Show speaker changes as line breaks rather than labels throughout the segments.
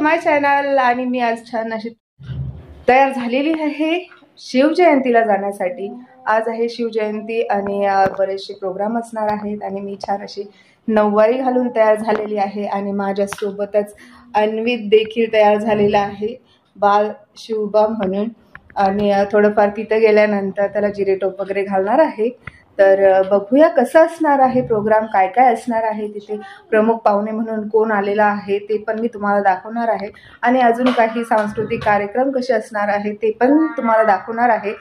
माय channel. आणि मी आज छान अशी तयार झालेली आहे शिवजयंतीला जाण्यासाठी। आज आहे शिवजयंती आणि बरेचसे प्रोग्राम असणार आहेत आणि मी छान अशी नऊवारी घालून तयार झालेली आहे आणि माझ्या सोबतच अन्वित देखील तयार झालेला आहे बाल शिवबा म्हणून। आणि थोडंफार तिथे गेल्यानंतर त्याला जिरे टोप वगैरे घालणार आहे। तर बघूया कसं असणार आहे प्रोग्राम, काय काय असणार आहे, तिथे प्रमुख पाहुणे म्हणून कोण आलेला आहे ते पण मी तुम्हाला दाखवणार आहे आणि अजून काही सांस्कृतिक कार्यक्रम कसे असणार आहे ते पण तुम्हाला दाखवणार आहे।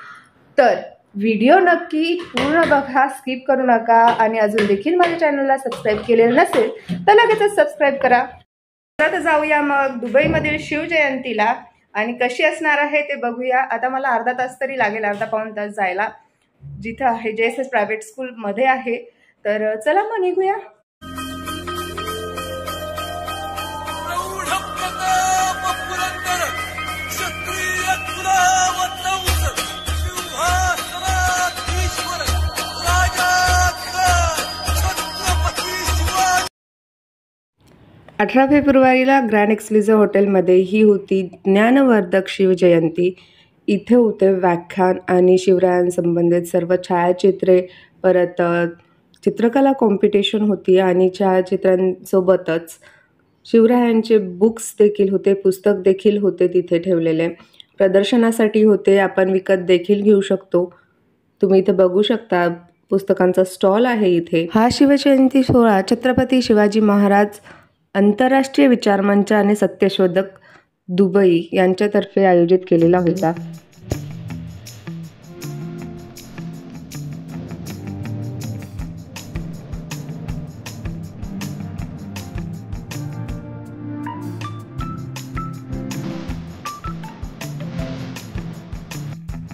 तर व्हिडिओ नक्की पूर्ण बघा, स्किप करू नका। आणि अजून देखील माझ्या चॅनलला सबस्क्राईब केलेलं नसेल तर लगेचच सबस्क्राईब करा। तर जाऊया मग दुबईमधील शिवजयंतीला आणि कशी असणार आहे ते बघूया। आता मला अर्धा तास तरी लागेल, अर्धा पाऊण तास जायला, जिथं आहे JSS प्रायव्हेट स्कूल मध्ये आहे। तर चला मग निघूया। अठरा फेब्रुवारीला ग्रँड एक्सक्लुझिव्ह हॉटेलमध्ये ही होती ज्ञानवर्धक शिवजयंती। इथे होते व्याख्यान आणि शिवरायांसंबंधित सर्व छायाचित्रे, परत चित्रकला कॉम्पिटिशन होती आणि छायाचित्रांसोबतच शिवरायांचे बुक्स देखील होते, पुस्तक देखील होते तिथे ठेवलेले, प्रदर्शनासाठी होते, आपण विकत देखील घेऊ शकतो। तुम्ही इथे बघू शकता पुस्तकांचा स्टॉल आहे इथे। हा शिवजयंती सोहळा छत्रपती शिवाजी महाराज आंतरराष्ट्रीय विचारमंच आणि सत्यशोधक दुबई यांच्यातर्फे आयोजित केलेला होता।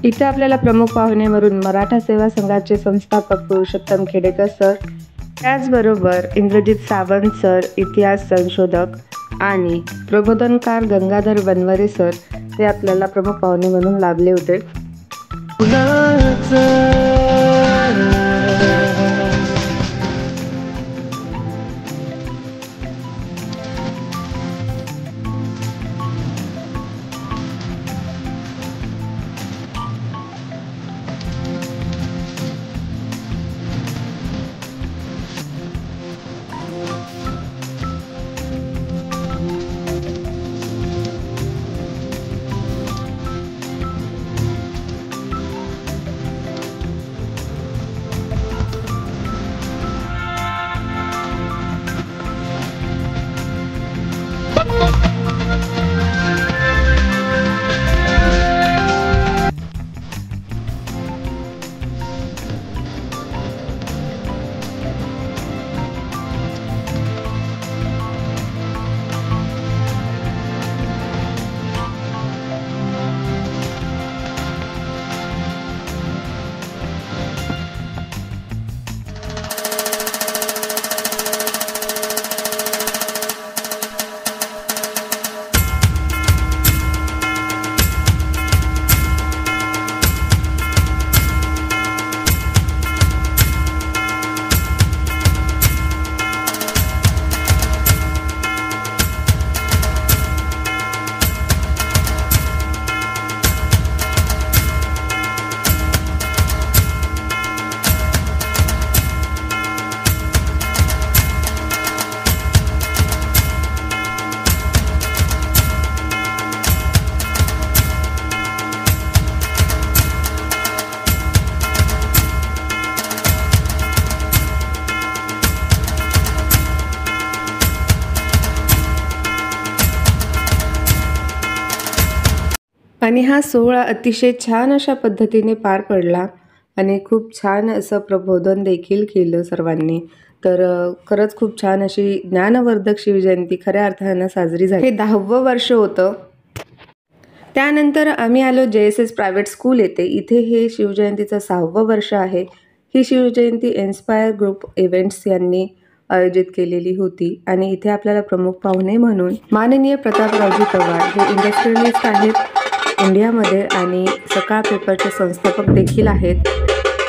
इथे आपल्याला प्रमुख पाहुणे म्हणून मराठा सेवा संघाचे संस्थापक पुरुषोत्तम खेडेकर सर, त्याचबरोबर इंद्रजित सावंत सर, इतिहास संशोधक आणि प्रबोधनकार गंगाधर बनवरे सर ते आपल्याला प्रमुख पाहुणे म्हणून लाभले होते। आणि हा सोहळा अतिशय छान अशा पद्धतीने पार पडला आणि खूप छान असं प्रबोधन देखील केलं सर्वांनी। तर खरंच खूप छान अशी ज्ञानवर्धक शिवजयंती खऱ्या अर्थानं साजरी झाली। हे 10वं वर्ष होतं। त्यानंतर आम्ही आलो JSS प्रायव्हेट स्कूल येथे। इथे हे शिवजयंतीचं 6वं वर्ष आहे। ही शिवजयंती इन्स्पायर ग्रुप इव्हेंट्स यांनी आयोजित केलेली होती आणि इथे आपल्याला प्रमुख पाहुणे म्हणून माननीय प्रतापरावजी पवार हे इंडस्ट्रियलिस्ट आहेत इंडियामध्ये आणि सकाळ पेपरचे संस्थापक देखील आहेत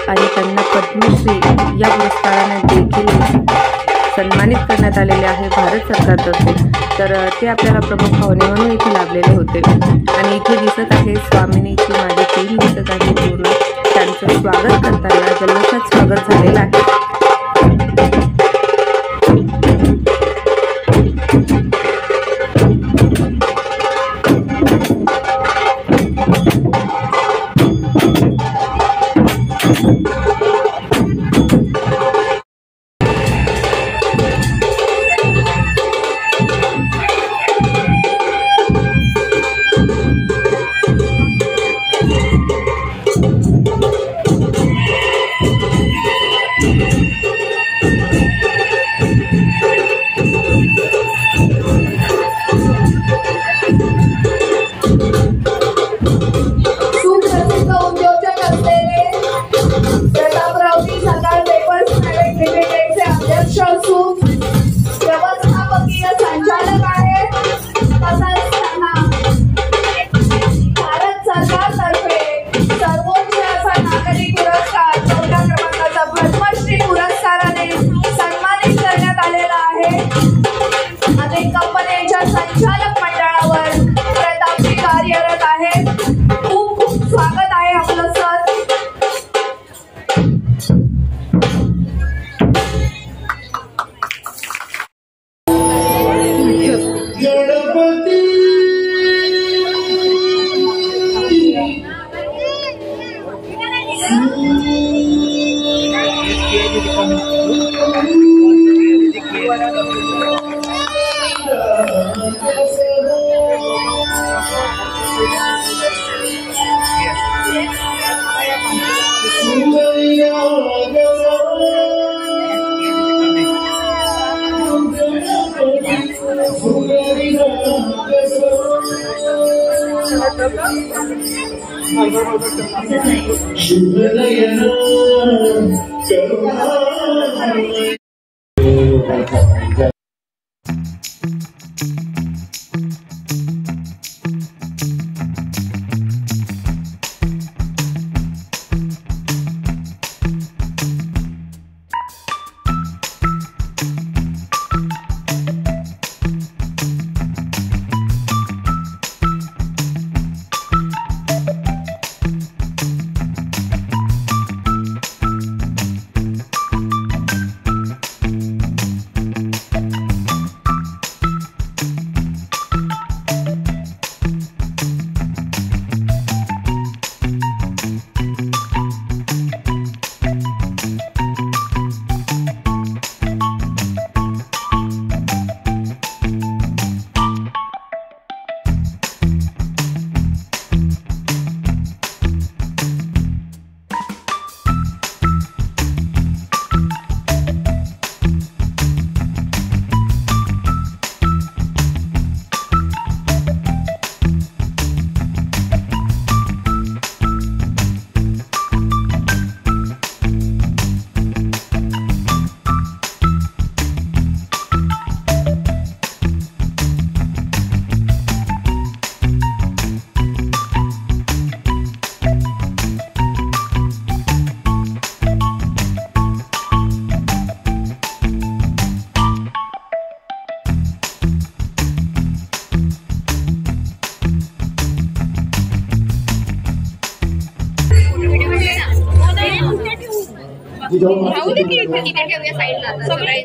आणि त्यांना पद्मश्री या पुरस्काराने देखील सन्मानित करण्यात आलेले आहे भारत सरकारतर्फे। तर ते आपल्याला प्रमुख पाहुणे म्हणून इथे लाभलेले होते आणि इथे दिसत आहे स्वामिनीची माझी टीम दिसत आहे पूर्ण। त्यांचं स्वागत करताना जल्लोषात स्वागत झालेलं आहे।
व्यवस्थापकीय संचालक आहेत, तसंच त्यांना भारत सरकारतर्फे सर्वोच्च असा नागरी पुरस्कार 14 क्रमांकाचा पद्मश्री पुरस्काराने सन्मानित करण्यात आलेला आहे। अनेक कंपन्यांच्या संचालक मंडळावर प्रतापजी कार्यरत आहेत। खूप खूप स्वागत आहे आपलं सर।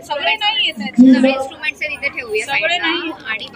सगळे नाही येत इन्स्ट्रुमेंट्स तिथे ठेवूया सगळे नाही आणि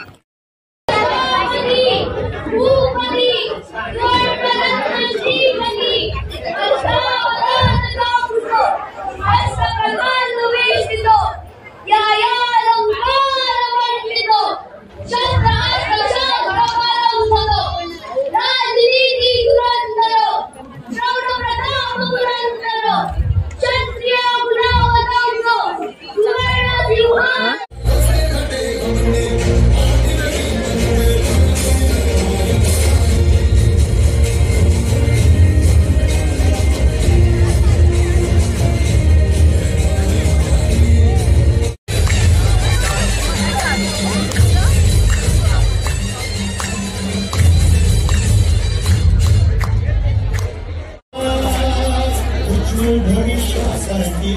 भविष्यासाठी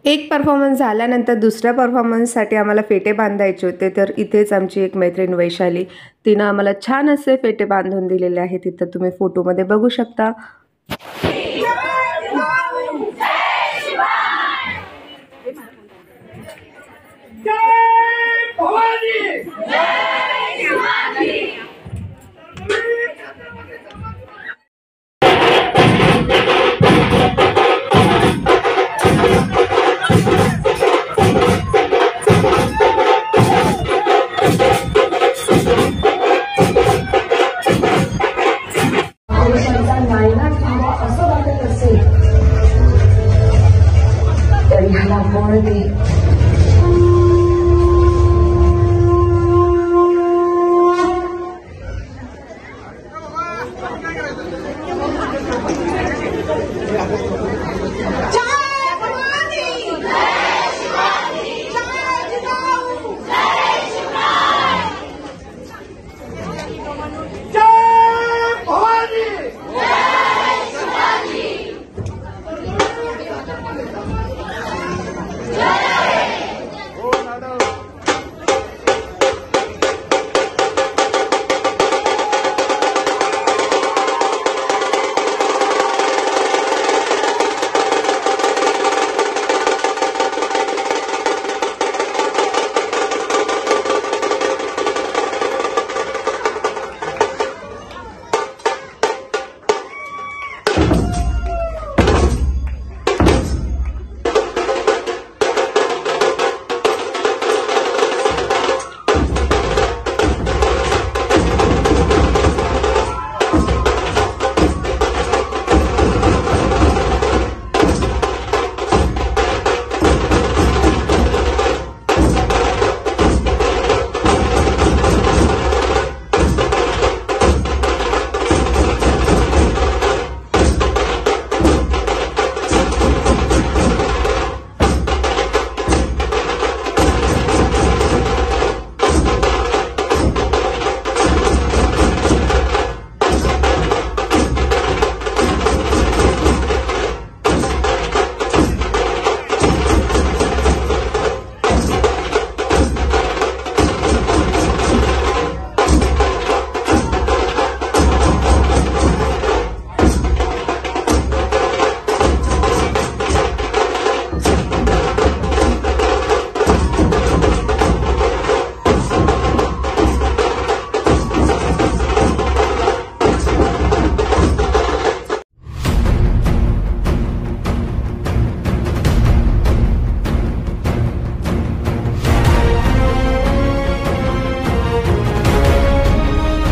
एक परफॉर्मन्स झाल्यानंतर दुसऱ्या परफॉर्मन्ससाठी आम्हाला फेटे बांधायचे होते, तर इथेच आमची एक मैत्रीण वैशाली तिनं आम्हाला छान असे फेटे बांधून दिलेले आहेत. तिथं तुम्ही फोटोमध्ये बघू शकता.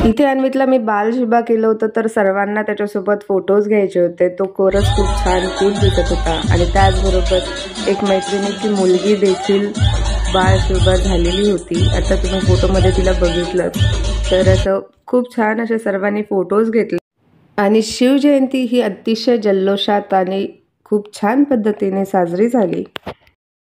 इथे अन्वितला मी बालशिबा केलं होतं, तर सर्वांना त्याच्यासोबत फोटोज घ्यायचे होते. तो कोरस खूप छान क्यूट दिसत होता आणि त्याचबरोबर एक मैत्रिणीची मुलगी देखील बालशिबा झालेली होती. आता तुम्ही फोटोमध्ये तिला बघितलं तर असं खूप छान असे सर्वांनी फोटोज घेतले आणि शिवजयंती ही अतिशय जल्लोषात आणि खूप छान पद्धतीने साजरी झाली.